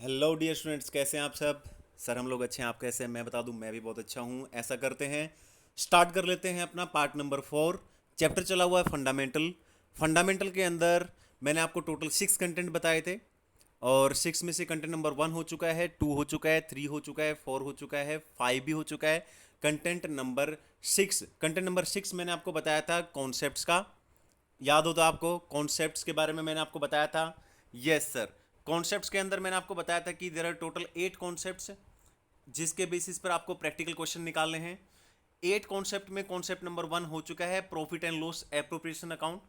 Hello dear students, कैसे हैं आप सब। सर हम लोग अच्छे हैं, आप कैसे हैं? मैं बता दूं, मैं भी बहुत अच्छा हूं। ऐसा करते हैं, स्टार्ट कर लेते हैं अपना पार्ट नंबर 4। चैप्टर चला हुआ है फंडामेंटल। फंडामेंटल के अंदर मैंने आपको टोटल 6 कंटेंट बताए थे, और 6 में से कंटेंट नंबर 1 हो चुका है, 2 हो चुका है, 3 हो चुका है, 4 हो चुका है, 5 भी हो चुका है। कंटेंट नंबर 6 मैंने आपको बताया था कॉन्सेप्ट्स का। याद हो तो आपको, कॉन्सेप्ट्स के बारे में मैंने आपको बताया था। Yes sir. कॉन्सेप्ट्स के अंदर मैंने आपको बताया था कि देर आर टोटल 8 कॉन्सेप्ट्स, जिसके बेसिस पर आपको प्रैक्टिकल क्वेश्चन निकालने हैं। 8 कॉन्सेप्ट में कॉन्सेप्ट नंबर 1 हो चुका है profit and loss appropriation account.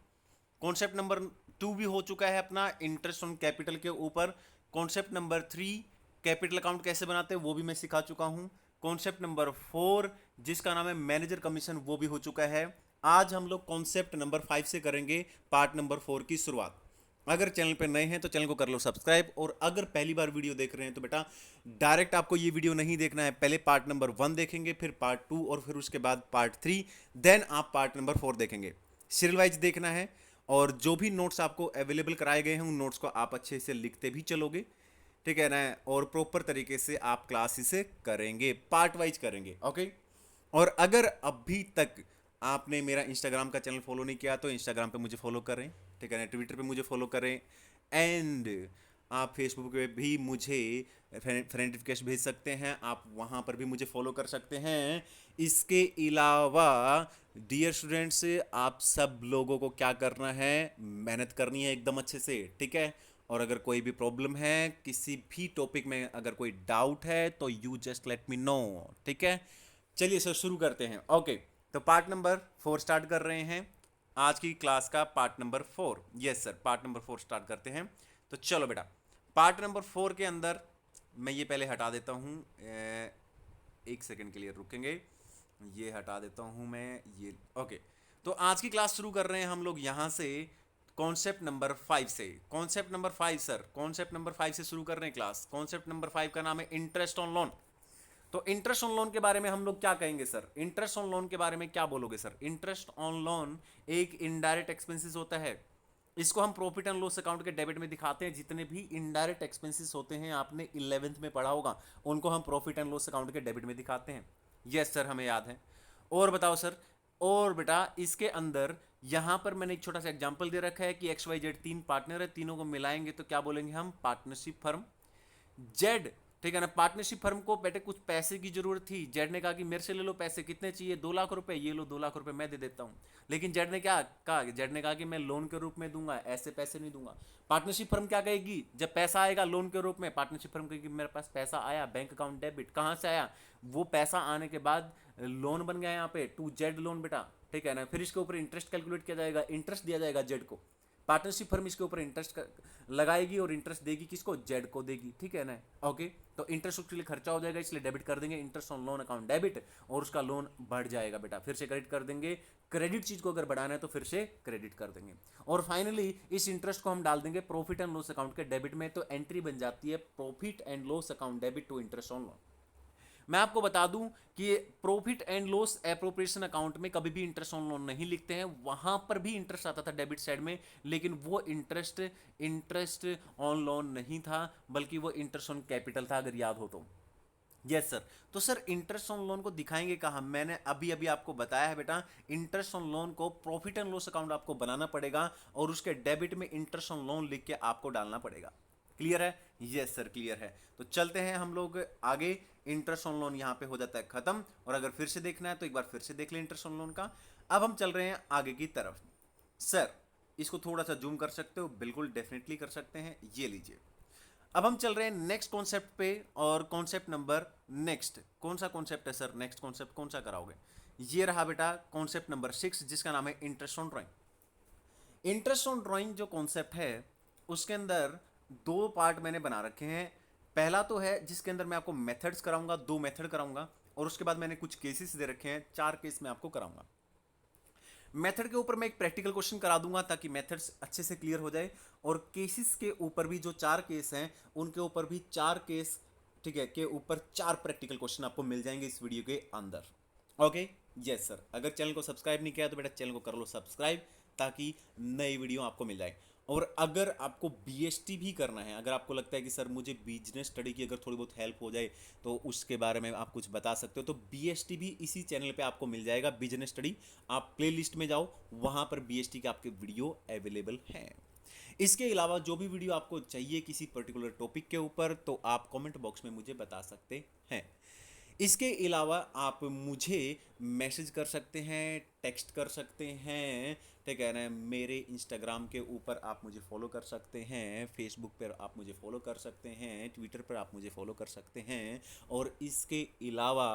Concept number 2 भी हो चुका है अपना इंटरेस्ट ऑन कैपिटल के ऊपर। कॉन्सेप्ट नंबर 3 कैपिटल अकाउंट कैसे बनाते हैं वो भी मैं सिखा चुका हूं। कॉन्सेप्ट नंबर 4 जिसका नाम है मैनेजर कमीशन वो भी हो चुका है। आज हम लोग कॉन्सेप्ट नंबर 5 से करेंगे पार्ट नंबर 4 की शुरुआत। अगर चैनल पे नए हैं तो चैनल को कर लो सब्सक्राइब, और अगर पहली बार वीडियो देख रहे हैं तो बेटा डायरेक्ट आपको ये वीडियो नहीं देखना है। पहले पार्ट नंबर 1 देखेंगे, फिर पार्ट 2, और फिर उसके बाद पार्ट 3, देन आप पार्ट नंबर 4 देखेंगे। सीरियल वाइज देखना है, और जो भी नोट्स आपको अवेलेबल कराए गए हैं उन नोट्स को आप अच्छे से लिखते भी चलोगे, ठीक है ना। और प्रॉपर तरीके से आप क्लास इसे करेंगे, पार्ट वाइज करेंगे, ओके। और अगर अभी तक आपने मेरा इंस्टाग्राम का चैनल फॉलो नहीं किया तो इंस्टाग्राम पे मुझे फॉलो करें, ठीक है ना। ट्विटर पे मुझे फॉलो करें, एंड आप फेसबुक पे भी मुझे फ्रेंड रिक्वेस्ट भेज सकते हैं, आप वहाँ पर भी मुझे फॉलो कर सकते हैं। इसके अलावा डियर स्टूडेंट्स, आप सब लोगों को क्या करना है, मेहनत करनी है एकदम अच्छे से, ठीक है। और अगर कोई भी प्रॉब्लम है किसी भी टॉपिक में, अगर कोई डाउट है तो you just let me know, ठीक है। चलिए सर शुरू करते हैं, ओके। तो पार्ट नंबर 4 स्टार्ट कर रहे हैं, आज की क्लास का part number 4। Yes sir, part number 4 start करते हैं। तो चलो बेटा, पार्ट नंबर 4 के अंदर मैं ये पहले हटा देता हूँ, 1 सेकंड के लिए रुकेंगे, ये हटा देता हूँ मैं ये, ओके। तो आज की क्लास शुरू कर रहे हैं हम लोग यहाँ से कॉन्सेप्ट नंबर 5 से। Concept number 5 sir, concept number 5 से शुरू कर रहे हैं क्लास। कॉन्सेप्ट नंबर 5 का नाम है इंटरेस्ट ऑन लोन। तो इंटरेस्ट ऑन लोन के बारे में हम लोग क्या कहेंगे सर? इंटरेस्ट ऑन लोन के बारे में क्या बोलोगे सर? इंटरेस्ट ऑन लोन एक इनडायरेक्ट एक्सपेंसेस होता है। इसको हम प्रॉफिट एंड लॉस अकाउंट के डेबिट में दिखाते हैं। जितने भी इनडायरेक्ट एक्सपेंसेस होते हैं, आपने 11th में पढ़ा होगा, उनको हम प्रॉफिट एंड लॉस अकाउंट के डेबिट में दिखाते हैं। यस सर, हमें याद है। और बताओ सर, और बेटा इसके अंदर यहां पर मैंने एक छोटा सा एग्जांपल दे रखा है कि एक्स वाई जेड 3 पार्टनर है, तीनों को मिलाएंगे तो क्या बोलेंगे हम? Partnership firm. जेड, ठीक है ना, पार्टनरशिप फर्म को बेटे कुछ पैसे की जरूरत थी। जेड ने कहा कि मेरे से ले लो पैसे, कितने चाहिए? 2 लाख रुपए। ये लो 2 लाख रुपए मैं दे देता हूं। लेकिन जेड ने क्या कहा? जेड ने कहा कि मैं लोन के रूप में दूंगा, ऐसे पैसे नहीं दूंगा। पार्टनरशिप फर्म क्या कहेगी? जब पैसा आएगा लोन के रूप में, पार्टनरशिप फर्म कहेगी मेरे पास पैसा आया, बैंक अकाउंट डेबिट। कहां से आया? वो पैसा आने के बाद लोन बन गया यहाँ पे, टू जेड लोन बेटा, ठीक है ना। फिर इसके ऊपर इंटरेस्ट कैलकुलेट किया जाएगा, इंटरेस्ट दिया जाएगा जेड को। पार्टनरशिप फर्म इसके ऊपर इंटरेस्ट लगाएगी, और इंटरेस्ट देगी किसको? जेड को देगी, ठीक है ना। ओके, तो इंटरेस्ट उसके लिए खर्चा हो जाएगा, इसलिए डेबिट कर देंगे, interest on loan account debit, और उसका लोन बढ़ जाएगा बेटा। फिर से क्रेडिट कर देंगे, क्रेडिट चीज को अगर बढ़ाना है तो फिर से क्रेडिट कर देंगे। और फाइनली इस इंटरेस्ट को हम डाल देंगे प्रॉफिट एंड लॉस अकाउंट के डेबिट में, तो एंट्री बन जाती है profit and loss account debit to interest on loan. मैं आपको बता दूं कि profit and loss appropriation account में कभी भी इंटरेस्ट ऑन लोन नहीं लिखते हैं। वहां पर भी इंटरेस्ट आता था डेबिट साइड में, लेकिन वो इंटरेस्ट इंटरेस्ट ऑन लोन नहीं था, बल्कि वो इंटरेस्ट ऑन कैपिटल था, अगर याद हो तो। Yes sir. तो सर इंटरेस्ट ऑन लोन को दिखाएंगे कहां? मैंने अभी अभी आपको बताया है बेटा, इंटरेस्ट ऑन लोन को प्रॉफिट एंड लॉस अकाउंट आपको बनाना पड़ेगा, और उसके डेबिट में इंटरेस्ट ऑन लोन लिख के आपको डालना पड़ेगा। क्लियर है? यस सर, क्लियर है। तो चलते हैं हम लोग आगे। इंटरेस्ट ऑन लोन यहां पे हो जाता है खत्म, और अगर फिर से देखना है तो एक बार फिर से देख लें इंटरेस्ट ऑन लोन का। अब हम चल रहे हैं आगे की तरफ। सर इसको थोड़ा सा जूम कर सकते हो? बिल्कुल, डेफिनेटली कर सकते हैं, ये लीजिए। अब हम चल रहे हैं नेक्स्ट कॉन्सेप्ट पे, और कॉन्सेप्ट नंबर नेक्स्ट कौन सा कॉन्सेप्ट है सर? नेक्स्ट कॉन्सेप्ट कौन सा कराओगे? ये रहा बेटा कॉन्सेप्ट नंबर 6, जिसका नाम है interest on drawing. Interest on drawing जो कॉन्सेप्ट है, उसके अंदर 2 पार्ट मैंने बना रखे हैं। पहला तो है जिसके अंदर मैं आपको मेथड्स कराऊंगा, 2 मेथड कराऊंगा, और उसके बाद मैंने कुछ केसेस दे रखे हैं, 4 केस मैं आपको कराऊंगा। मेथड के ऊपर मैं एक प्रैक्टिकल क्वेश्चन करा दूंगा ताकि मेथड्स अच्छे से क्लियर हो जाए, और केसेस के ऊपर भी जो 4 केस हैं उनके ऊपर भी 4 केस, ठीक है, के ऊपर 4 प्रैक्टिकल क्वेश्चन आपको मिल जाएंगे इस वीडियो के अंदर। Okay, yes sir. अगर चैनल को सब्सक्राइब नहीं किया तो बेटा चैनल को कर लो सब्सक्राइब, ताकि नई वीडियो आपको मिल जाए। और अगर आपको बीएसटी भी करना है, अगर आपको लगता है कि सर मुझे बिजनेस स्टडी की अगर थोड़ी बहुत हेल्प हो जाए तो उसके बारे में आप कुछ बता सकते हो, तो बीएसटी भी इसी चैनल पे आपको मिल जाएगा, बिजनेस स्टडी। आप प्लेलिस्ट में जाओ, वहाँ पर बीएसटी के आपके वीडियो अवेलेबल हैं। इसके अलावा जो भी वीडियो आपको चाहिए किसी पर्टिकुलर टॉपिक के ऊपर, तो आप कमेंट बॉक्स में मुझे बता सकते हैं। इसके अलावा आप मुझे मैसेज कर सकते हैं, टेक्स्ट कर सकते हैं, ठीक है ना। मेरे इंस्टाग्राम के ऊपर आप मुझे फॉलो कर सकते हैं, फेसबुक पर आप मुझे फॉलो कर सकते हैं, ट्विटर पर आप मुझे फॉलो कर सकते हैं। और इसके अलावा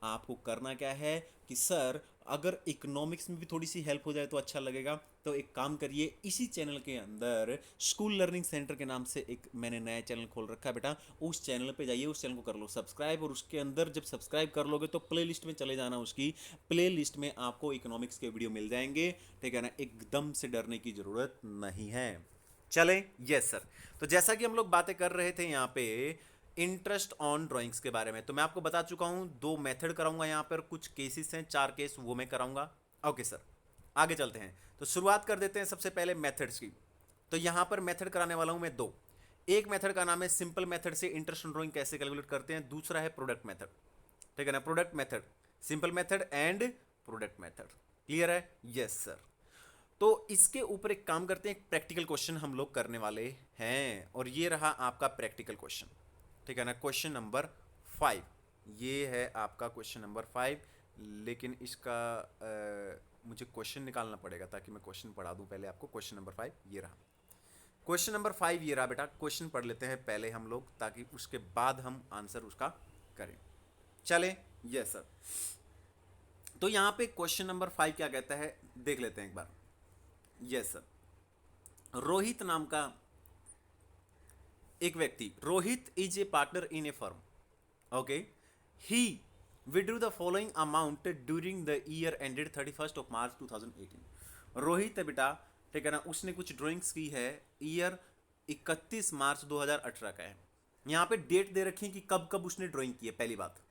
आपको करना क्या है कि सर अगर इकोनॉमिक्स में भी थोड़ी सी हेल्प हो जाए तो अच्छा लगेगा। तो एक काम करिए, इसी चैनल के अंदर स्कूल लर्निंग सेंटर के नाम से एक मैंने नया चैनल खोल रखा है बेटा, उस चैनल पे जाइए, उस चैनल को कर लो सब्सक्राइब। और उसके अंदर जब सब्सक्राइब कर लोगे तो प्लेलिस्ट में चले जाना, उसकी प्लेलिस्ट में आपको इकोनॉमिक्स के वीडियो मिल जाएंगे, ठीक है ना। एकदम से डरने की ज़रूरत नहीं है। चले, यस सर। तो जैसा कि हम लोग बातें कर रहे थे यहाँ पे इंटरेस्ट ऑन ड्राइंग्स के बारे में, तो मैं आपको बता चुका हूँ 2 मेथड कराऊंगा यहाँ पर, कुछ केसेस हैं 4 केस वो मैं कराऊंगा। ओके सर, आगे चलते हैं। तो शुरुआत कर देते हैं सबसे पहले मेथड्स की। तो यहाँ पर मेथड कराने वाला हूँ मैं 2। एक मेथड का नाम है सिंपल मेथड से इंटरेस्ट ऑन ड्राइंग कैसे कैलकुलेट करते हैं, दूसरा है प्रोडक्ट मेथड, ठीक है ना। Product method, simple method and product method. Clear है? Yes sir. तो इसके ऊपर एक काम करते हैं, एक प्रैक्टिकल क्वेश्चन हम लोग करने वाले हैं, और ये रहा आपका प्रैक्टिकल क्वेश्चन, ठीक है ना। क्वेश्चन नंबर 5, ये है आपका क्वेश्चन नंबर 5। लेकिन इसका मुझे क्वेश्चन निकालना पड़ेगा ताकि मैं क्वेश्चन पढ़ा दूं पहले आपको। क्वेश्चन नंबर 5 ये रहा, क्वेश्चन नंबर 5 ये रहा बेटा। क्वेश्चन पढ़ लेते हैं पहले हम लोग, ताकि उसके बाद हम आंसर उसका करें। चले, यस सर। तो यहाँ पे क्वेश्चन नंबर 5 क्या कहता है, देख लेते हैं एक बार। Yes sir. रोहित नाम का एक व्यक्ति, Rohit is a partner in A firm, okay. He withdrew the following amount during the year ended 31st of March 2018। Rohit है बेटा, ठीक है ना, उसने कुछ ड्राइंग्स की है, ईयर 31 मार्च 2018 का है। यहाँ पे डेट दे रखी है कि कब कब उसने ड्राइंग की है, पहली बात।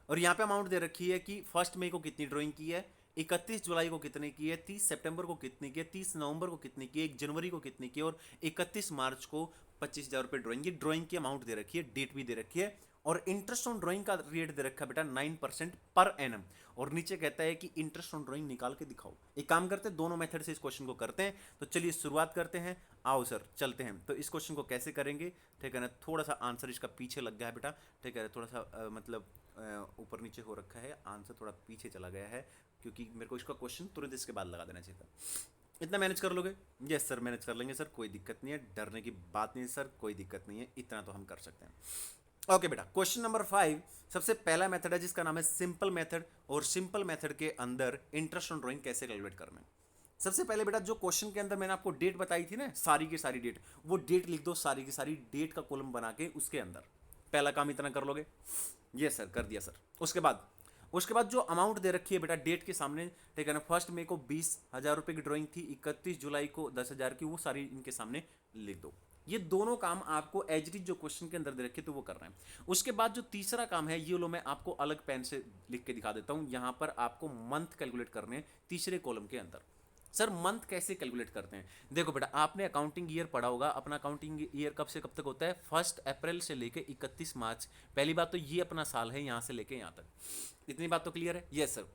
और यहाँ पे अमाउंट दे रखी है कि 1 मई को कितनी ड्राइंग की है, 31 जुलाई को कितने की है, 30 सितंबर को कितनी की है, 30 नवंबर को कितनी की है, 1 जनवरी को कितनी की है, और 31 मार्च को 25,000 रुपये ड्राइंग। ये ड्राइंग की अमाउंट दे रखी है, डेट भी दे रखी है, और इंटरेस्ट ऑन ड्राइंग का रेट दे रखा है बेटा 9% पर एनम। और नीचे कहता है कि इंटरेस्ट ऑन ड्राइंग निकाल के दिखाओ। एक काम करते हैं, दोनों मेथड से इस क्वेश्चन को करते हैं। तो चलिए शुरुआत करते हैं, आओ सर चलते हैं। तो इस क्वेश्चन को कैसे करेंगे, ठीक है ना। थोड़ा सा आंसर इसका पीछे लग गया है बेटा, ठीक है, थोड़ा सा मतलब ऊपर नीचे हो रखा है, आंसर थोड़ा पीछे चला गया है, क्योंकि मेरे को इसका क्वेश्चन तुरंत इसके बाद लगा देना चाहिए था। इतना मैनेज कर लोगे? यस सर, मैनेज कर लेंगे सर, कोई दिक्कत नहीं है, डरने की बात नहीं है सर, कोई दिक्कत नहीं है, इतना तो हम कर सकते हैं। ओके बेटा, क्वेश्चन नंबर 5 सबसे पहला मेथड है जिसका नाम है सिंपल मेथड। और सिंपल मेथड के अंदर इंटरेस्ट ऑन ड्राइंग कैसे कैलकुलेट करना है। सबसे पहले बेटा, जो क्वेश्चन के अंदर मैंने आपको डेट बताई थी ना, सारी की सारी डेट, वो डेट लिख दो, सारी की सारी डेट का कॉलम बना के उसके अंदर। पहला काम इतना कर लोगे? यस सर, कर दिया सर। उसके बाद जो अमाउंट दे रखी है बेटा डेट के सामने, ठीक है ना। 1 मई को 20,000 रुपये की ड्राइंग थी, 31 जुलाई को 10,000 की, वो सारी इनके सामने लिख दो। ये दोनों काम आपको एज इट इज जो क्वेश्चन के अंदर दे रखे तो वो करना है। उसके बाद जो तीसरा काम है, ये लो मैं आपको अलग पेन से लिख के दिखा देता हूँ। यहाँ पर आपको मंथ कैलकुलेट करने हैं तीसरे कॉलम के अंदर। सर मंथ कैसे कैलकुलेट करते हैं? देखो बेटा, आपने अकाउंटिंग ईयर पढ़ा होगा। अपना अकाउंटिंग ईयर कब से कब तक होता है? 1 अप्रैल से लेके 31 मार्च। पहली बात तो ये अपना साल है, यहाँ से लेके यहाँ तक। इतनी बात तो क्लियर है? Yes sir.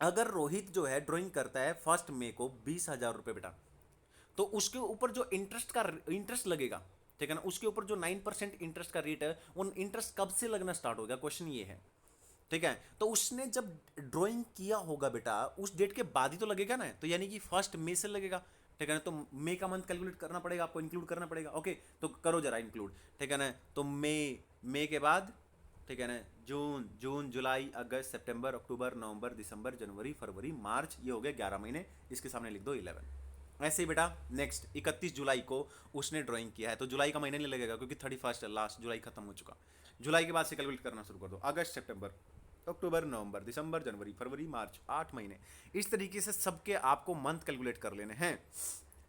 अगर रोहित जो है ड्राइंग करता है 1 मई को 20,000 रुपये बेटा, तो उसके ऊपर जो इंटरेस्ट लगेगा, ठीक है ना, उसके ऊपर जो 9% इंटरेस्ट का रेट है, उन इंटरेस्ट कब से लगना स्टार्ट हो गया, क्वेश्चन ये है, ठीक है। तो उसने जब ड्राइंग किया होगा बेटा, उस डेट के बाद ही तो लगेगा ना, तो यानी कि 1 मई से लगेगा, ठीक है ना। तो मई का मंथ कैलकुलेट करना पड़ेगा आपको, इंक्लूड करना पड़ेगा। ओके, तो करो जरा इंक्लूड, ठीक है ना। तो मई के बाद, ठीक है ना, जून जुलाई अगस्त सितंबर अक्टूबर नवंबर दिसंबर जनवरी फरवरी मार्च, ये हो गए 11 महीने। इसके सामने लिख दो 11। ऐसे ही बेटा नेक्स्ट 31 जुलाई को उसने ड्राइंग किया है, तो जुलाई का महीना नहीं लगेगा क्योंकि 31 लास्ट जुलाई खत्म हो चुका। जुलाई के बाद से कैलकुलेट करना शुरू कर दो, अगस्त सितंबर अक्टूबर नवंबर दिसंबर जनवरी फरवरी मार्च, 8 महीने। इस तरीके से सबके आपको मंथ कैलकुलेट कर लेने हैं।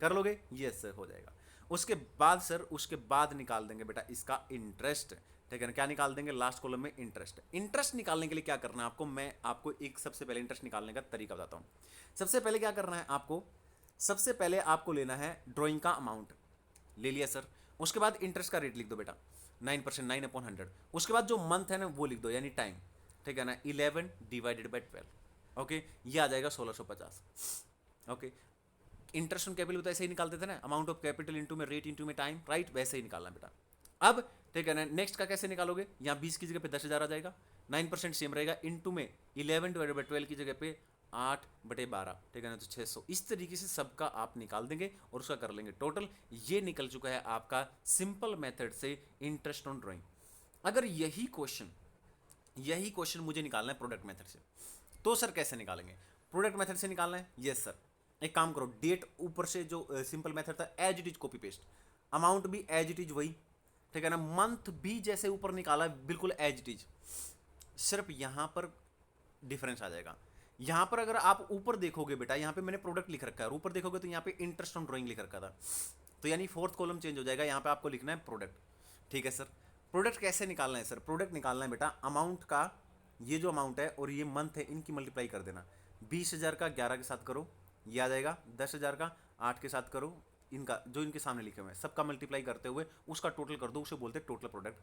कर लोगे? यस सर, हो जाएगा। उसके बाद सर, उसके बाद निकाल देंगे बेटा इसका इंटरेस्ट, ठीक है ना। क्या निकाल देंगे? लास्ट कॉलम में इंटरेस्ट। इंटरेस्ट निकालने के लिए क्या करना है आपको, मैं आपको एक सबसे पहले इंटरेस्ट निकालने का तरीका बताता हूँ। सबसे पहले क्या करना है आपको, सबसे पहले आपको लेना है ड्राइंग का अमाउंट, ले लिया सर। उसके बाद इंटरेस्ट का रेट लिख दो बेटा 9%, 9/100। उसके बाद जो मंथ है ना वो लिख दो, यानी टाइम, ठीक है ना, 11 डिवाइडेड बाई 12। ओके, ये आ जाएगा 1650। ओके, इंटरेस्ट ऑन कैपिटल तो ऐसे ही निकालते थे ना, अमाउंट ऑफ कैपिटल इंटू में रेट इंटू में टाइम, राइट, वैसे ही निकालना बेटा। अब ठीक है ना, नेक्स्ट का कैसे निकालोगे, यहाँ 20 की जगह पे 10,000 आ जाएगा, 9% सेम रहेगा, इंटू में 11 डिवाइडेड बाई 12 की जगह पे 8/12, ठीक है ना, तो 600। इस तरीके से सबका आप निकाल देंगे और उसका कर लेंगे टोटल। ये निकल चुका है आपका सिंपल मेथड से इंटरेस्ट ऑन ड्राइंग। अगर यही क्वेश्चन मुझे निकालना है प्रोडक्ट मेथड से, तो सर कैसे निकालेंगे? प्रोडक्ट मेथड से निकालना है, यस सर। एक काम करो, डेट ऊपर से जो सिंपल मेथड था as it is copy paste, amount भी एज इट इज वही, ठीक है ना, मंथ भी जैसे ऊपर निकाला बिल्कुल एज इट इज, सिर्फ यहां पर डिफरेंस आ जाएगा। यहां पर अगर आप ऊपर देखोगे बेटा, यहां पे मैंने प्रोडक्ट लिख रखा है, और ऊपर देखोगे तो यहां पे इंटरेस्ट ऑन ड्राइंग लिख रखा था, तो यानी फोर्थ कॉलम चेंज हो जाएगा, यहां पे आपको लिखना है प्रोडक्ट, ठीक है सर। प्रोडक्ट कैसे निकालना है सर? प्रोडक्ट निकालना है बेटा, अमाउंट का ये जो अमाउंट है और ये मंथ है, इनकी मल्टीप्लाई कर देना। 20,000 का 11 के साथ करो, ये आ जाएगा। 10,000 का 8 के साथ करो, इनका जो इनके सामने लिखे हुए हैं सबका मल्टीप्लाई करते हुए उसका टोटल कर दो, उसे बोलते हैं टोटल प्रोडक्ट।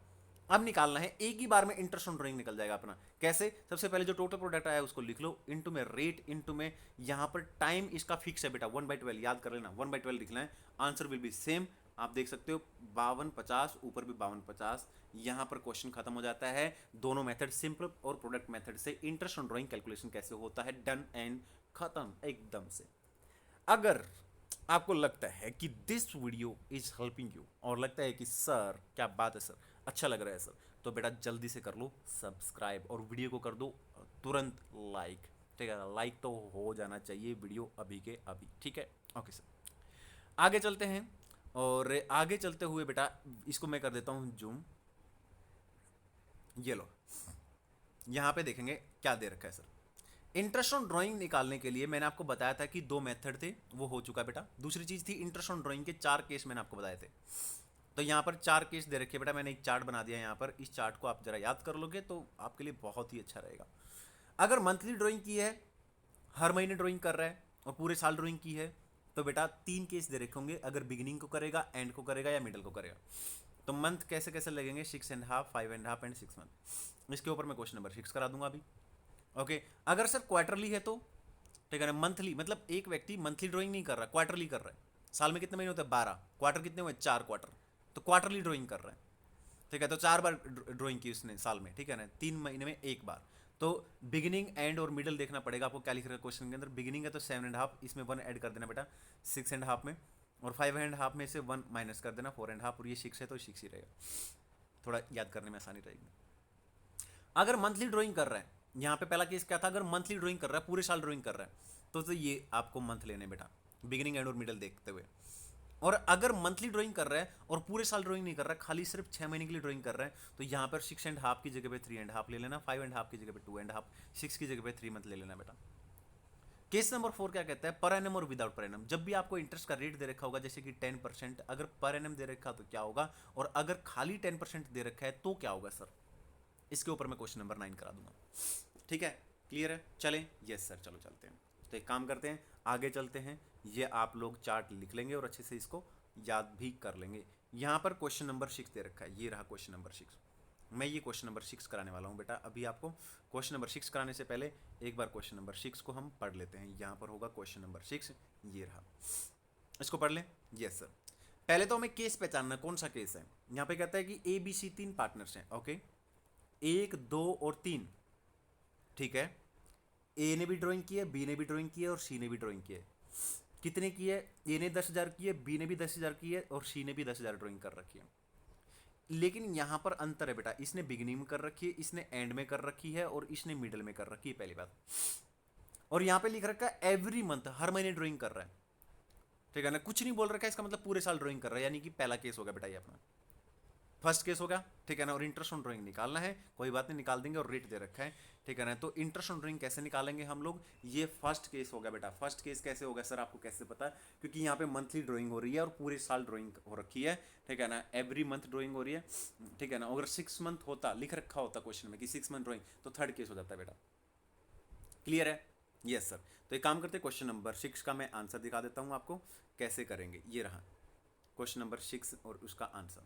अब निकालना है, एक ही बार में इंटरेस्ट ऑन ड्राइंग निकल जाएगा अपना। कैसे? सबसे पहले जो टोटल प्रोडक्ट आया उसको लिख लो, इंटू में रेट, इंटू में यहां पर टाइम इसका फिक्स है बेटा 1/12, याद कर लेना 1/12 लिखना है। आंसर विल बी सेम, आप देख सकते हो 5250, ऊपर भी 5250। यहां पर क्वेश्चन खत्म हो जाता है। दोनों मेथड सिंपल और प्रोडक्ट मेथड से इंटरेस्ट ऑन ड्राइंग कैलकुलेशन कैसे होता है, डन एंड खत्म एकदम से। अगर आपको लगता है कि this video is helping you और लगता है कि सर क्या बात है सर, अच्छा लग रहा है सर, तो बेटा जल्दी से कर लो सब्सक्राइब और वीडियो को कर दो तुरंत लाइक, ठीक है, लाइक तो हो जाना चाहिए वीडियो अभी के अभी, ठीक है। ओके सर, आगे चलते हैं, और आगे चलते हुए बेटा इसको मैं कर देता हूं जूम, ये लो, यहां पे देखेंगे क्या दे रखा है सर। इंटरेस्ट ऑन ड्राइंग निकालने के लिए मैंने आपको बताया था कि 2 मेथड थे, वो हो चुका बेटा। दूसरी चीज थी इंटरेस्ट ऑन ड्राइंग के 4 केस मैंने आपको बताए थे, तो यहाँ पर 4 केस दे रखे बेटा, मैंने एक चार्ट बना दिया यहाँ पर। इस चार्ट को आप जरा याद कर लोगे तो आपके लिए बहुत ही अच्छा रहेगा। अगर मंथली ड्राइंग की है, हर महीने ड्राइंग कर रहा है और पूरे साल ड्राइंग की है, तो बेटा 3 केस दे रखे होंगे, अगर बिगिनिंग को करेगा, एंड को करेगा या मिडल को करेगा। तो मंथ कैसे कैसे लगेंगे, 6.5, 5.5 एंड 6 मंथ। इसके ऊपर मैं क्वेश्चन नंबर 6 करा दूंगा अभी। ओके, अगर सर क्वार्टरली है तो ठीक है ना, मंथली मतलब एक व्यक्ति मंथली ड्राइंग नहीं कर रहा, क्वार्टरली कर रहा है। साल में कितने महीने होते हैं? 12। क्वार्टर कितने हुए? 4 क्वार्टर, तो क्वार्टरली ड्राइंग कर रहा है, ठीक है। तो 4 बार ड्राइंग की उसने साल में, ठीक है ना, 3 महीने में 1 बार। तो बिगिनिंग, एंड और मिडल देखना पड़ेगा आपको, क्या लिख रहा है क्वेश्चन के अंदर। बिगिनिंग है तो 7.5, इसमें 1 ऐड कर देना बेटा 6.5 में, और 5.5 में से 1 माइनस कर देना 4.5, और ये 6 है तो 6 ही रहेगा, थोड़ा याद करने में आसानी रहेगी। अगर मंथली ड्राइंग कर रहा है, यहाँ पे पहला केस क्या था, अगर मंथली ड्राइंग कर रहा है, पूरे साल ड्राइंग कर रहा है, तो ये आपको मंथ लेने बेटा, बिगिनिंग, एंड और मिडल देखते हुए। और अगर मंथली ड्राइंग कर रहा है और पूरे साल ड्राइंग नहीं कर रहा है, खाली सिर्फ 6 महीने के लिए ड्राइंग कर रहा है, तो यहाँ पर 6.5 की जगह पे 3.5 ले लेना, 5.5 की जगह पे 2.5, 6 की जगह पे 3 मंथ ले लेना बेटा। केस नंबर 4 क्या कहता है, पर एनम और विदाउट पर एनम। जब भी आपको इंटरेस्ट का रेट दे रखा होगा, जैसे कि 10%, अगर पर एनम दे रखा तो क्या होगा, और अगर खाली 10% दे रखा है तो क्या होगा सर। इसके ऊपर मैं क्वेश्चन नंबर 9 करा दूंगा, ठीक है, क्लियर है। चलें, यस सर, चलो चलते हैं। तो एक काम करते हैं, आगे चलते हैं, ये आप लोग चार्ट लिख लेंगे और अच्छे से इसको याद भी कर लेंगे। यहाँ पर क्वेश्चन नंबर 6 दे रखा है, ये रहा क्वेश्चन नंबर 6। मैं ये क्वेश्चन नंबर 6 कराने वाला हूँ बेटा अभी आपको। क्वेश्चन नंबर 6 कराने से पहले एक बार क्वेश्चन नंबर 6 को हम पढ़ लेते हैं। यहाँ पर होगा क्वेश्चन नंबर 6, ये रहा, इसको पढ़ लें। यस सर, पहले तो हमें केस पहचानना, कौन सा केस है। यहाँ पे कहता है कि ABC 3 पार्टनर्स हैं, ओके, 1, 2 और 3, ठीक है। ए ने भी ड्राइंग की है, बी ने भी ड्राइंग की है और सी ने भी ड्राइंग की है। कितने की है? ए ने 10,000 की है, बी ने भी 10,000 की है और सी ने भी 10,000 ड्राइंग कर रखी है। लेकिन यहां पर अंतर है बेटा, इसने बिगिनिंग में कर रखी है, इसने एंड में कर रखी है और इसने मिडल में कर रखी है, पहली बात। और यहां पे लिख रखा है एवरी मंथ, हर महीने ड्राइंग कर रहा है, ठीक है ना, कुछ नहीं बोल रखा है, इसका मतलब पूरे साल ड्राइंग कर रहा है, यानी कि पहला केस होगा बेटा ये अपना, फर्स्ट केस होगा, ठीक है ना। और इंटरेस्ट ऑन ड्राइंग निकालना है, कोई बात नहीं, निकाल देंगे, और रेट दे रखा है, ठीक है ना। तो इंटरेस्ट ऑन ड्राइंग कैसे निकालेंगे हम लोग, ये फर्स्ट केस होगा बेटा। फर्स्ट केस कैसे होगा सर, आपको कैसे पता है? क्योंकि यहाँ पे मंथली ड्राइंग हो रही है और पूरे साल ड्राइंग हो रखी है, ठीक है ना, एवरी मंथ ड्राइंग हो रही है, ठीक है ना। अगर 6 मंथ होता, लिख रखा होता क्वेश्चन में कि 6 मंथ ड्राइंग, तो थर्ड केस हो जाता है बेटा, क्लियर है। यस सर, तो एक काम करते हैं, क्वेश्चन नंबर 6 का मैं आंसर दिखा देता हूँ आपको कैसे करेंगे। ये रहा क्वेश्चन नंबर 6 और उसका आंसर।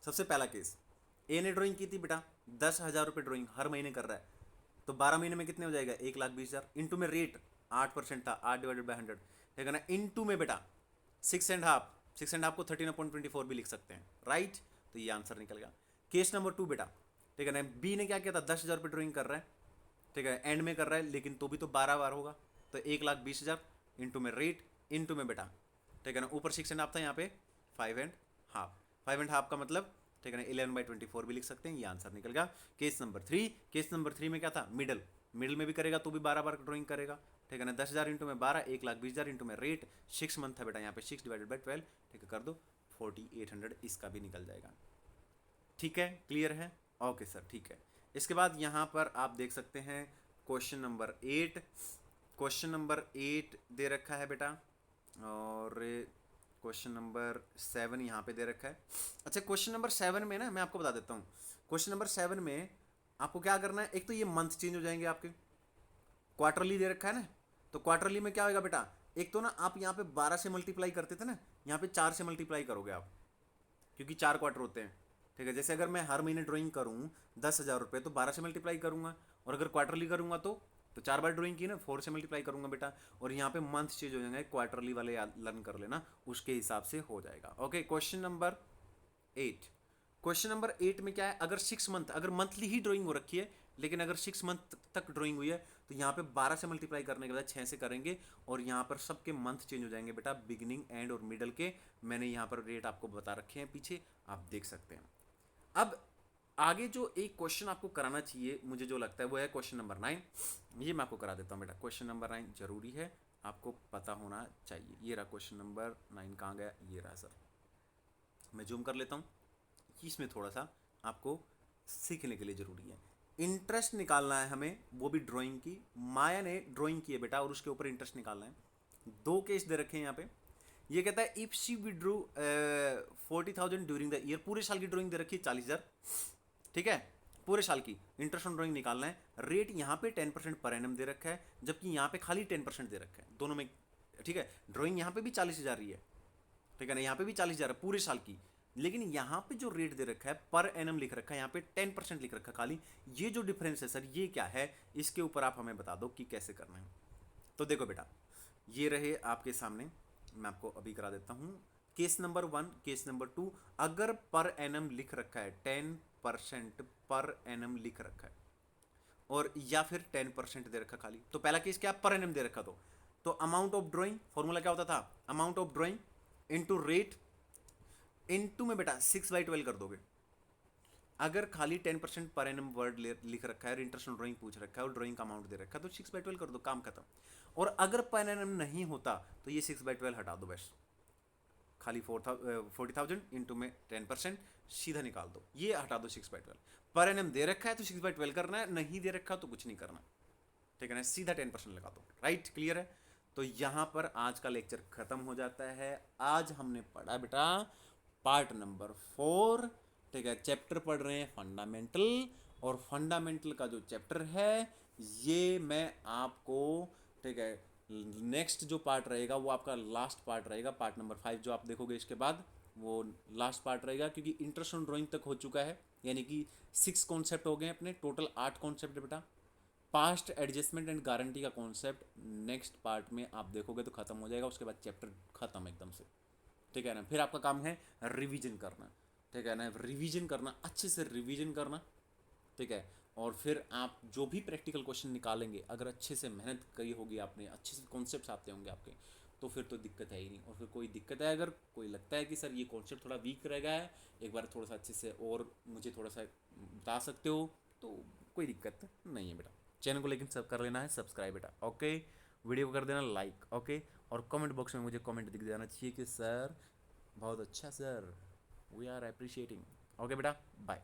सबसे पहला केस, ए ने ड्राइंग की थी बेटा 10,000 रुपये ड्राइंग हर महीने कर रहा है, तो 12 महीने में कितने हो जाएगा 1,20,000 इंटू में रेट 8% था, 8/100, ठीक है ना, इंटू में बेटा 6.5 को 13.24 भी लिख सकते हैं, राइट। तो ये आंसर निकल गया। केस नंबर 2 बेटा, ठीक है ना, बी ने क्या किया था 10,000 रुपये ड्राइंग कर रहा है, ठीक है, एंड में कर रहा है, लेकिन तो भी तो 12 बार होगा, तो 1,20,000 इंटू में रेट इंटू में बेटा, ठीक है ना, ऊपर 6.5 था, यहाँ पे 5.5, 5.5 का मतलब, ठीक है ना, 11/24 भी लिख सकते हैं, ये आंसर निकल गया। केस नंबर 3, केस नंबर 3 में क्या था, मिडल में भी करेगा तो भी 12 बार ड्राइंग करेगा, ठीक है ना, 10,000 इंटू में 12, 1,20,000 इंटू में रेट, 6 मंथ था बेटा, यहाँ पे 6/12, ठीक है, कर दो 4,800, इसका भी निकल जाएगा। ठीक है, क्लियर है, ओके सर, ठीक है। इसके बाद यहाँ पर आप देख सकते हैं क्वेश्चन नंबर 8, क्वेश्चन नंबर 8 दे रखा है बेटा, और क्वेश्चन नंबर 7 यहाँ पे दे रखा है। अच्छा, क्वेश्चन नंबर 7 में ना मैं आपको बता देता हूँ, क्वेश्चन नंबर 7 में आपको क्या करना है, एक तो ये मंथ चेंज हो जाएंगे आपके, क्वार्टरली दे रखा है ना, तो क्वार्टरली में क्या होगा बेटा, एक तो ना आप यहाँ पे 12 से मल्टीप्लाई करते थे ना, यहाँ पे 4 से मल्टीप्लाई करोगे आप, क्योंकि 4 क्वार्टर होते हैं, ठीक है। जैसे अगर मैं हर महीने ड्राइंग करूँ 10,000 रुपये, तो 12 से मल्टीप्लाई करूँगा, और अगर क्वार्टरली करूँगा तो 4 बार ड्राइंग की ना, 4 से मल्टीप्लाई करूँगा बेटा, और यहाँ पे मंथ चेंज हो जाएंगे, क्वार्टरली वाले लर्न कर लेना, उसके हिसाब से हो जाएगा। Okay, question number 8, question number 8 में क्या है, अगर 6 मंथ, अगर मंथली ही ड्राइंग हो रखी है, लेकिन अगर 6 मंथ तक ड्राइंग हुई है, तो यहाँ पे 12 से मल्टीप्लाई करने के बाद 6 से करेंगे, और यहाँ पर सबके मंथ चेंज हो जाएंगे बेटा, बिगिनिंग एंड और मिडल के। मैंने यहाँ पर रेट आपको बता रखे हैं पीछे, आप देख सकते हैं। अब आगे जो एक क्वेश्चन आपको कराना चाहिए, मुझे जो लगता है वो है क्वेश्चन नंबर 9, ये मैं आपको करा देता हूँ बेटा। क्वेश्चन नंबर 9 जरूरी है, आपको पता होना चाहिए। ये रहा क्वेश्चन नंबर 9, कहाँ गया, ये रहा सर, मैं जूम कर लेता हूँ, इसमें थोड़ा सा आपको सीखने के लिए ज़रूरी है। इंटरेस्ट निकालना है हमें, वो भी ड्राइंग की। माया ने ड्राइंग की है बेटा, और उसके ऊपर इंटरेस्ट निकालना है। 2 केस दे रखे हैं यहाँ पे। ये कहता है if she withdrew 40,000 during the year, पूरे साल की ड्राइंग दे रखी है 40,000, ठीक है, पूरे साल की इंटरेस्ट ऑन ड्राइंग निकालना है। रेट यहाँ पे 10% पर एनम दे रखा है, जबकि यहाँ पे खाली 10% दे रखा है, दोनों में, ठीक है। ड्राइंग यहाँ पे भी 40,000 ही है, ठीक है ना, यहाँ पे भी 40,000 है पूरे साल की, लेकिन यहाँ पे जो रेट दे रखा है पर एनम लिख रखा है, यहाँ पे 10% लिख रखा है खाली। ये जो डिफरेंस है सर, ये क्या है, इसके ऊपर आप हमें बता दो कि कैसे करना है। तो देखो बेटा, ये रहे आपके सामने, मैं आपको अभी करा देता हूँ। केस नंबर 1, केस नंबर 2, अगर पर एनम लिख रखा है 10% पर एनम लिख रखा है, और या फिर 10% दे रखा खाली, तो पहला केस क्या, पर एनम दे रखा, तो अमाउंट ऑफ ड्राइंग, फॉर्मूला क्या होता था, amount of drawing into rate into में बेटा 6/12 कर दोगे। अगर खाली 10% पर एनम वर्ड लिख रखा है, इंटरेस्ट ऑन ड्राइंग पूछ रखा है, और ड्राइंग का अमाउंट दे रखा है, तो 6/12 कर दो, काम खत्म। और अगर पर एनम नहीं होता तो ये 6/12 हटा दो, बस खाली 40,000 इंटू में 10% सीधा निकाल दो, ये हटा दो 6/12। पर एनम दे रखा है तो 6/12 करना है, नहीं दे रखा तो कुछ नहीं करना, ठीक है ना, सीधा 10% लगा दो, राइट, क्लियर है। तो यहाँ पर आज का लेक्चर खत्म हो जाता है। आज हमने पढ़ा बेटा पार्ट नंबर 4, ठीक है, चैप्टर पढ़ रहे हैं फंडामेंटल, और फंडामेंटल का जो चैप्टर है ये मैं आपको, ठीक है, नेक्स्ट जो पार्ट रहेगा वो आपका लास्ट पार्ट रहेगा, पार्ट नंबर 5 जो आप देखोगे इसके बाद, वो लास्ट पार्ट रहेगा, क्योंकि इंटरेस्ट ऑन ड्राइंग तक हो चुका है, यानी कि 6 कॉन्सेप्ट हो गए अपने, टोटल 8 कॉन्सेप्ट है बेटा। पास्ट एडजस्टमेंट एंड गारंटी का कॉन्सेप्ट नेक्स्ट पार्ट में आप देखोगे तो खत्म हो जाएगा, उसके बाद चैप्टर खत्म एकदम से, ठीक है ना। फिर आपका काम है रिवीजन करना, ठीक है ना, रिवीजन करना, अच्छे से रिवीजन करना, ठीक है। और फिर आप जो भी प्रैक्टिकल क्वेश्चन निकालेंगे, अगर अच्छे से मेहनत करी होगी आपने, अच्छे से कॉन्सेप्ट्स आते होंगे आपके, तो फिर तो दिक्कत है ही नहीं। और फिर कोई दिक्कत है, अगर कोई लगता है कि सर ये कॉन्सेप्ट थोड़ा वीक रह गया है, एक बार थोड़ा सा अच्छे से और मुझे थोड़ा सा बता सकते हो, तो कोई दिक्कत नहीं है बेटा। चैनल को लेकिन सब कर लेना है सब्सक्राइब बेटा, ओके। वीडियो को कर देना लाइक, ओके। और कमेंट बॉक्स में मुझे कमेंट दिख जाना चाहिए कि सर बहुत अच्छा sir, we are appreciating, okay बेटा, बाय।